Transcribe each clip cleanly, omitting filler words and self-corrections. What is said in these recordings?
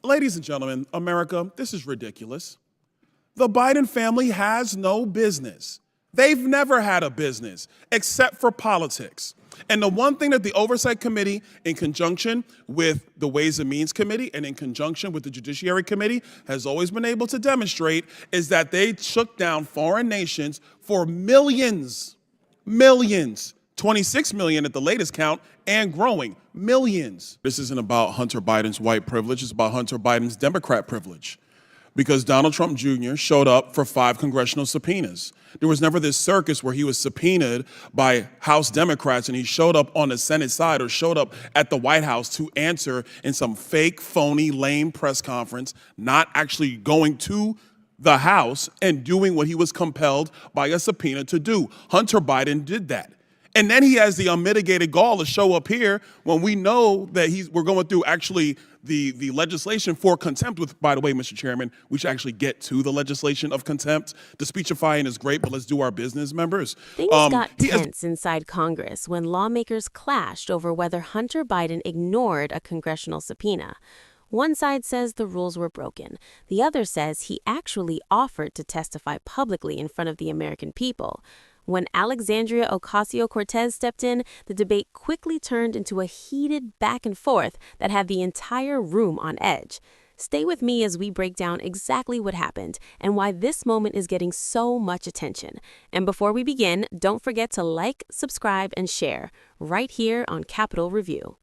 Ladies and gentlemen, America, this is ridiculous. The Biden family has no business. They've never had a business except for politics. And the one thing that the Oversight Committee, in conjunction with the Ways and Means Committee and in conjunction with the Judiciary Committee, has always been able to demonstrate is that they shook down foreign nations for millions, 26 million at the latest count, and growing, millions. This isn't about Hunter Biden's white privilege, it's about Hunter Biden's Democrat privilege. Because Donald Trump Jr. showed up for 5 congressional subpoenas. There was never this circus where he was subpoenaed by House Democrats and he showed up on the Senate side or showed up at the White House to answer in some fake, phony, lame press conference, not actually going to the House and doing what he was compelled by a subpoena to do. Hunter Biden did that. And then he has the unmitigated gall to show up here when we know that we're going through actually the legislation for contempt, with, by the way, Mr. Chairman, we should actually get to the legislation of contempt. The speechifying is great, but let's do our business, members. Things got tense inside Congress when lawmakers clashed over whether Hunter Biden ignored a congressional subpoena. One side says the rules were broken. The other says he actually offered to testify publicly in front of the American people. When Alexandria Ocasio-Cortez stepped in, the debate quickly turned into a heated back and forth that had the entire room on edge. Stay with me as we break down exactly what happened and why this moment is getting so much attention. And before we begin, don't forget to like, subscribe, and share right here on Capitol Review.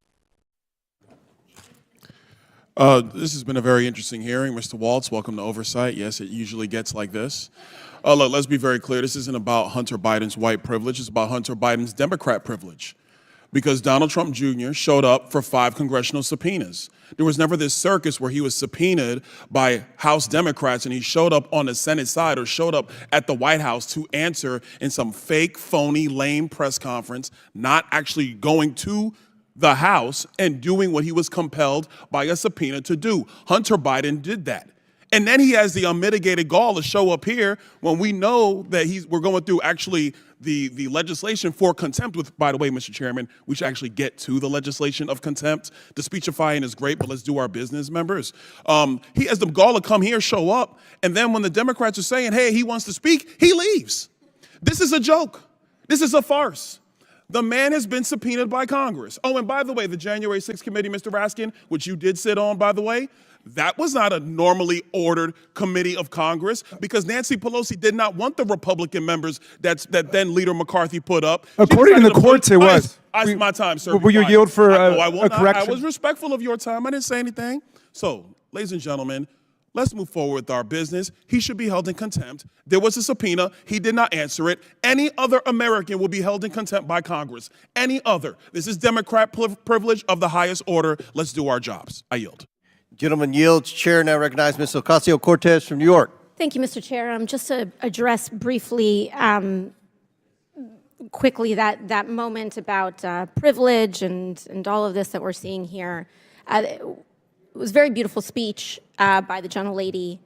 This has been a very interesting hearing. Mr. Waltz, welcome to Oversight. Yes, it usually gets like this. Look, let's be very clear. This isn't about Hunter Biden's white privilege. It's about Hunter Biden's Democrat privilege. Because Donald Trump Jr. showed up for 5 congressional subpoenas. There was never this circus where he was subpoenaed by House Democrats and he showed up on the Senate side or showed up at the White House to answer in some fake, phony, lame press conference, not actually going to the House and doing what he was compelled by a subpoena to do. Hunter Biden did that. And then he has the unmitigated gall to show up here when we know that we're going through actually the legislation for contempt, with, by the way, Mr. Chairman, we should actually get to the legislation of contempt. The speechifying is great, but let's do our business, members. He has the gall to come here, show up, and then when the Democrats are saying, hey, he wants to speak, he leaves. This is a joke. This is a farce. The man has been subpoenaed by Congress. Oh, and by the way, the January 6th committee, Mr. Raskin, which you did sit on, by the way, that was not a normally ordered committee of Congress because Nancy Pelosi did not want the Republican members that then Leader McCarthy put up. According to the courts, it was. My time, sir. Will you yield for a correction? I was respectful of your time. I didn't say anything. So, ladies and gentlemen, let's move forward with our business. He should be held in contempt. There was a subpoena. He did not answer it. Any other American will be held in contempt by Congress. Any other. This is Democrat privilege of the highest order. Let's do our jobs. I yield. Gentleman yields. Chair now recognizes Ms. Ocasio-Cortez from New York. Thank you, Mr. Chair. Just to address briefly, quickly, that moment about privilege and all of this that we're seeing here. It was a very beautiful speech by the gentlelady,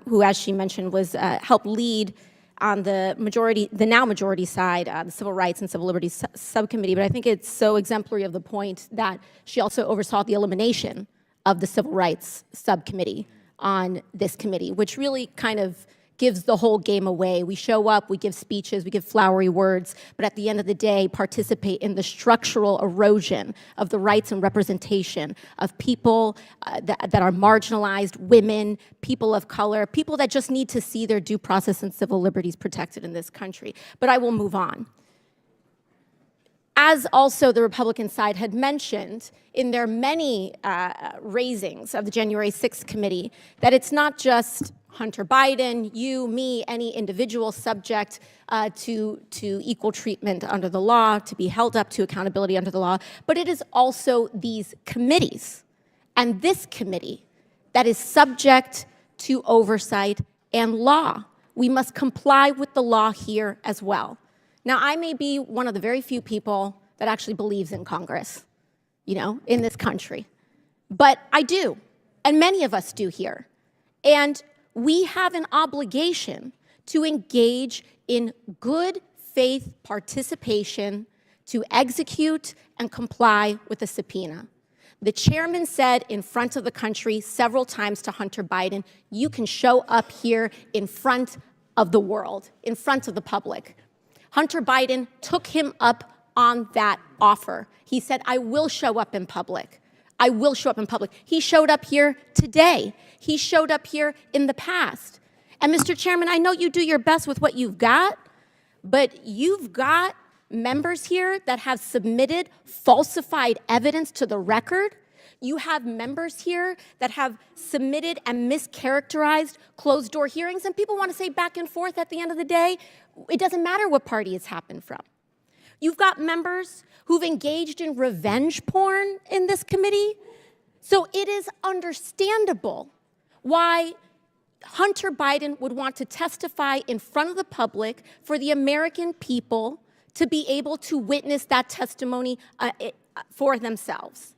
who, as she mentioned, was helped lead on the now majority side, the Civil Rights and Civil Liberties Subcommittee. But I think it's so exemplary of the point that she also oversaw the elimination of the Civil Rights Subcommittee on this committee, which really kind of gives the whole game away. We show up, we give speeches, we give flowery words, but at the end of the day, participate in the structural erosion of the rights and representation of people that are marginalized, women, people of color, people that just need to see their due process and civil liberties protected in this country. But I will move on. As also the Republican side had mentioned in their many raisings of the January 6th committee, that it's not just Hunter Biden, you, me, any individual subject to equal treatment under the law, to be held up to accountability under the law, but it is also these committees and this committee that is subject to oversight and law. We must comply with the law here as well. Now, I may be one of the very few people that actually believes in Congress, in this country. But I do, and many of us do here. And we have an obligation to engage in good faith participation to execute and comply with the subpoena. The chairman said in front of the country several times to Hunter Biden, you can show up here in front of the world, in front of the public. Hunter Biden took him up on that offer. He said, I will show up in public. I will show up in public. He showed up here today. He showed up here in the past. And Mr. Chairman, I know you do your best with what you've got, but you've got members here that have submitted falsified evidence to the record. You have members here that have submitted and mischaracterized closed-door hearings, and people want to say back and forth at the end of the day, it doesn't matter what party it's happened from. You've got members who've engaged in revenge porn in this committee. So it is understandable why Hunter Biden would want to testify in front of the public for the American people to be able to witness that testimony for themselves.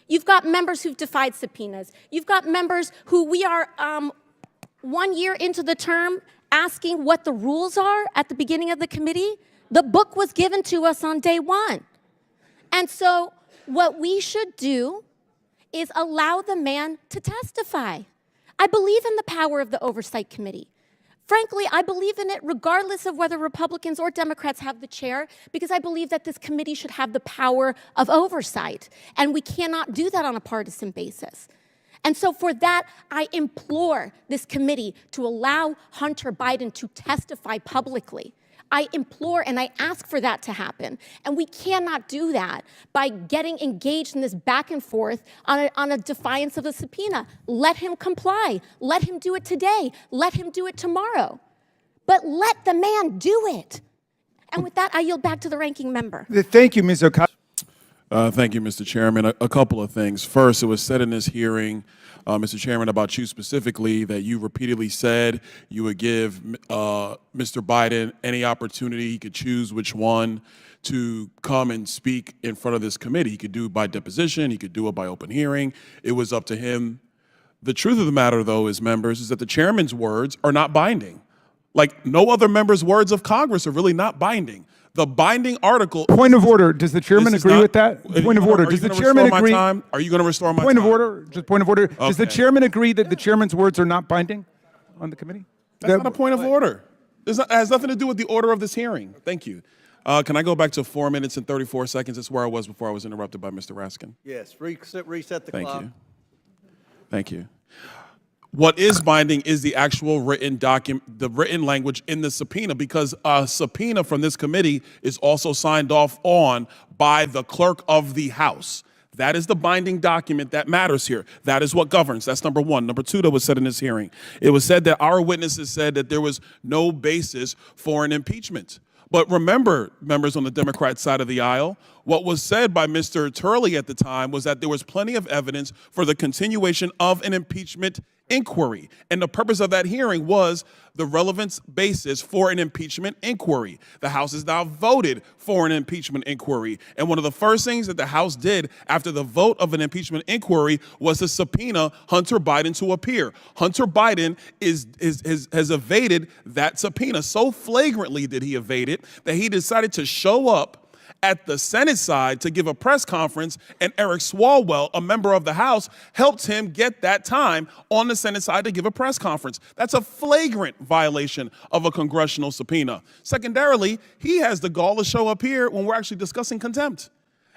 You've got members who've defied subpoenas. You've got members who we are 1 year into the term asking what the rules are at the beginning of the committee. The book was given to us on day one. And so what we should do is allow the man to testify. I believe in the power of the Oversight Committee. Frankly, I believe in it regardless of whether Republicans or Democrats have the chair, because I believe that this committee should have the power of oversight, and we cannot do that on a partisan basis. And so for that, I implore this committee to allow Hunter Biden to testify publicly. I implore and I ask for that to happen. And we cannot do that by getting engaged in this back and forth on a defiance of the subpoena. Let him comply. Let him do it today. Let him do it tomorrow. But let the man do it. And with that, I yield back to the ranking member. Thank you, Ms. Ocasio. Thank you, Mr. Chairman. A couple of things. First, it was said in this hearing, Mr. Chairman, about you specifically, that you repeatedly said you would give Mr. Biden any opportunity. He could choose which one to come and speak in front of this committee. He could do it by deposition. He could do it by open hearing. It was up to him. The truth of the matter, though, is, members, is that the chairman's words are not binding. Like, no other member's words of Congress are really not binding. The binding article. Point of order. Does the chairman agree with that? Point of order. Does the chairman agree? Are you going to restore my time? Point of order. Just point of order. Does the chairman agree that the chairman's words are not binding on the committee? That's not a point of order. It has nothing to do with the order of this hearing. Thank you. Can I go back to 4 minutes and 34 seconds? That's where I was before I was interrupted by Mr. Raskin. Yes, reset the clock. Thank you. Thank you. What is binding is the actual written document, the written language in the subpoena, because a subpoena from this committee is also signed off on by the clerk of the House. That is the binding document that matters here. That is what governs. That's number one. Number two, that was said in this hearing. It was said that our witnesses said that there was no basis for an impeachment. But remember, members on the Democrat side of the aisle, what was said by Mr. Turley at the time was that there was plenty of evidence for the continuation of an impeachment inquiry. And the purpose of that hearing was the relevance basis for an impeachment inquiry. The House has now voted for an impeachment inquiry. And one of the first things that the House did after the vote of an impeachment inquiry was to subpoena Hunter Biden to appear. Hunter Biden has evaded that subpoena. So flagrantly did he evade it that he decided to show up at the Senate side to give a press conference, and Eric Swalwell, a member of the House, helped him get that time on the Senate side to give a press conference. That's a flagrant violation of a congressional subpoena. Secondarily, he has the gall to show up here when we're actually discussing contempt.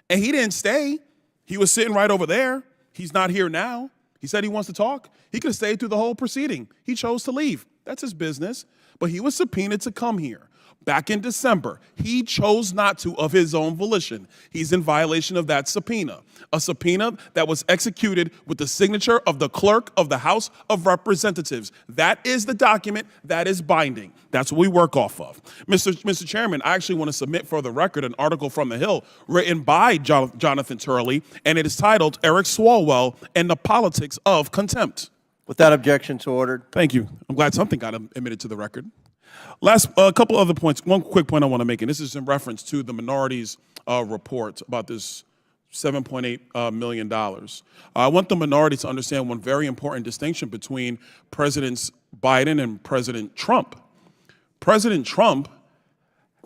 And he didn't stay. He was sitting right over there. He's not here now. He said he wants to talk. He could have stayed through the whole proceeding. He chose to leave. That's his business. But he was subpoenaed to come here. Back in December, he chose not to of his own volition. He's in violation of that subpoena, a subpoena that was executed with the signature of the clerk of the House of Representatives. That is the document that is binding. That's what we work off of. Mr. Chairman, I actually want to submit for the record an article from the Hill written by Jonathan Turley, and it is titled Eric Swalwell and the Politics of Contempt. Without objection, so ordered. Thank you. I'm glad something got admitted to the record. Last, a couple other points. One quick point I want to make, and this is in reference to the minority's report about this $7.8 million. I want the minority to understand one very important distinction between Presidents Biden and President Trump. President Trump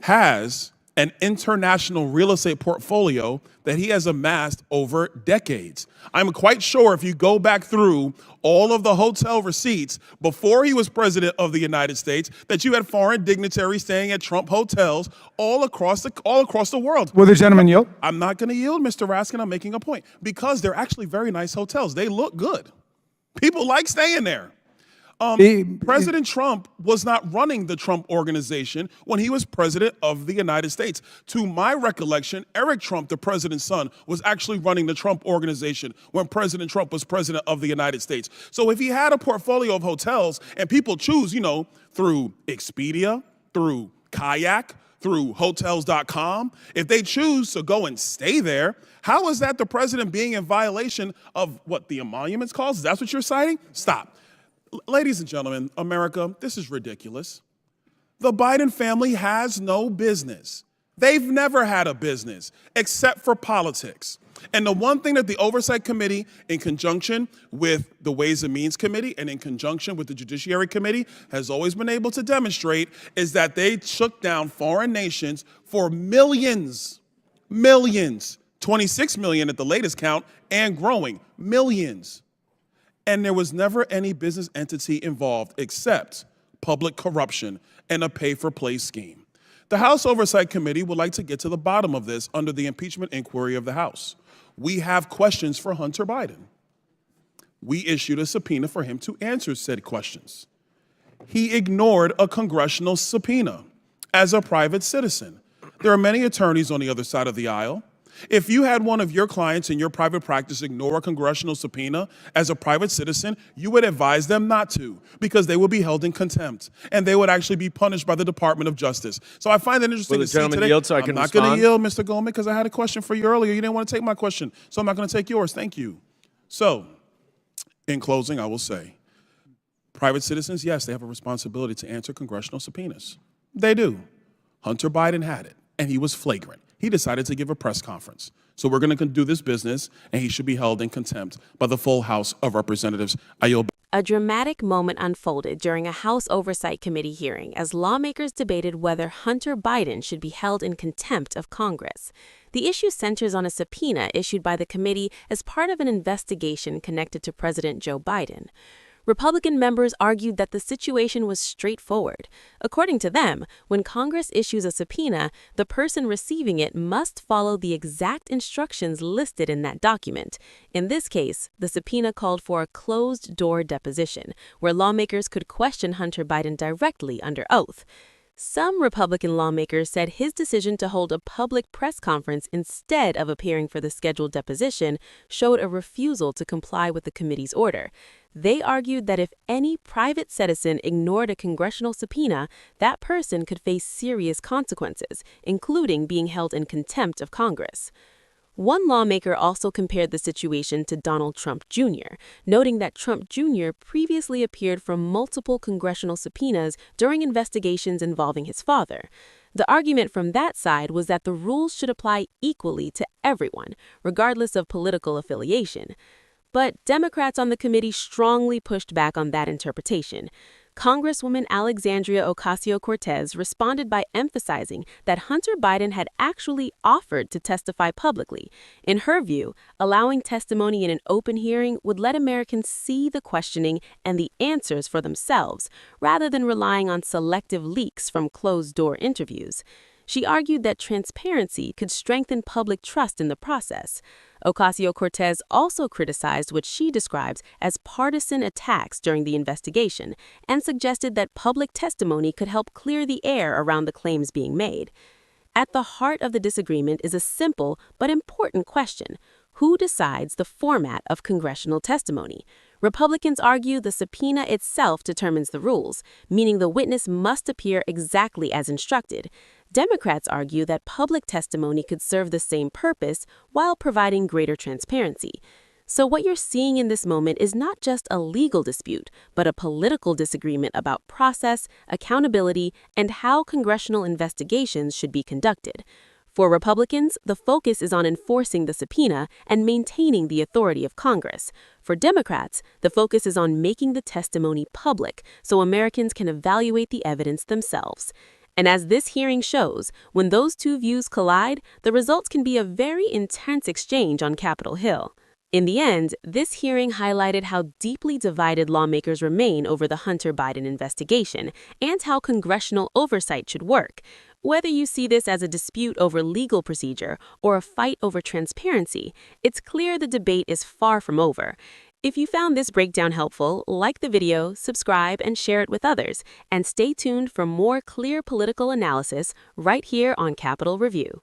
has an international real estate portfolio that he has amassed over decades. I'm quite sure if you go back through all of the hotel receipts before he was president of the United States, that you had foreign dignitaries staying at Trump hotels all across the world. Will the gentleman yield? I'm not going to yield, Mr. Raskin. I'm making a point because they're actually very nice hotels. They look good. People like staying there. President Trump was not running the Trump Organization when he was president of the United States. To my recollection, Eric Trump, the president's son, was actually running the Trump Organization when President Trump was president of the United States. So if he had a portfolio of hotels and people choose, through Expedia, through Kayak, through Hotels.com, if they choose to go and stay there, how is that the president being in violation of what the emoluments clause? That's what you're citing? Stop. Ladies and gentlemen, America, this is ridiculous. The Biden family has no business. They've never had a business except for politics. And the one thing that the Oversight Committee, in conjunction with the Ways and Means Committee and in conjunction with the Judiciary Committee, has always been able to demonstrate is that they shook down foreign nations for millions, 26 million at the latest count and growing, millions. And there was never any business entity involved except public corruption and a pay-for-play scheme. The House Oversight Committee would like to get to the bottom of this under the impeachment inquiry of the House. We have questions for Hunter Biden. We issued a subpoena for him to answer said questions. He ignored a congressional subpoena as a private citizen. There are many attorneys on the other side of the aisle. If you had one of your clients in your private practice ignore a congressional subpoena as a private citizen, you would advise them not to, because they would be held in contempt and they would actually be punished by the Department of Justice. So I find that interesting to see today. Yield so I I'm can not going respond? to yield, Mr. Goldman, because I had a question for you earlier. You didn't want to take my question, so I'm not going to take yours. Thank you. So, in closing, I will say, private citizens, yes, they have a responsibility to answer congressional subpoenas. They do. Hunter Biden had it, and he was flagrant. He decided to give a press conference. So we're going to do this business, and he should be held in contempt by the full House of Representatives. I yield. A dramatic moment unfolded during a House Oversight Committee hearing as lawmakers debated whether Hunter Biden should be held in contempt of Congress. The issue centers on a subpoena issued by the committee as part of an investigation connected to President Joe Biden. Republican members argued that the situation was straightforward. According to them, when Congress issues a subpoena, the person receiving it must follow the exact instructions listed in that document. In this case, the subpoena called for a closed-door deposition, where lawmakers could question Hunter Biden directly under oath. Some Republican lawmakers said his decision to hold a public press conference instead of appearing for the scheduled deposition showed a refusal to comply with the committee's order. They argued that if any private citizen ignored a congressional subpoena, that person could face serious consequences, including being held in contempt of Congress. One lawmaker also compared the situation to Donald Trump Jr., noting that Trump Jr. previously appeared for multiple congressional subpoenas during investigations involving his father. The argument from that side was that the rules should apply equally to everyone, regardless of political affiliation. But Democrats on the committee strongly pushed back on that interpretation. Congresswoman Alexandria Ocasio-Cortez responded by emphasizing that Hunter Biden had actually offered to testify publicly. In her view, allowing testimony in an open hearing would let Americans see the questioning and the answers for themselves, rather than relying on selective leaks from closed-door interviews. She argued that transparency could strengthen public trust in the process. Ocasio-Cortez also criticized what she describes as partisan attacks during the investigation and suggested that public testimony could help clear the air around the claims being made. At the heart of the disagreement is a simple but important question: who decides the format of congressional testimony? Republicans argue the subpoena itself determines the rules, meaning the witness must appear exactly as instructed. Democrats argue that public testimony could serve the same purpose while providing greater transparency. So what you're seeing in this moment is not just a legal dispute, but a political disagreement about process, accountability, and how congressional investigations should be conducted. For Republicans, the focus is on enforcing the subpoena and maintaining the authority of Congress. For Democrats, the focus is on making the testimony public so Americans can evaluate the evidence themselves. And as this hearing shows, when those two views collide, the results can be a very intense exchange on Capitol Hill. In the end, this hearing highlighted how deeply divided lawmakers remain over the Hunter Biden investigation and how congressional oversight should work. Whether you see this as a dispute over legal procedure or a fight over transparency, it's clear the debate is far from over. If you found this breakdown helpful, like the video, subscribe, and share it with others. And stay tuned for more clear political analysis right here on Capitol Review.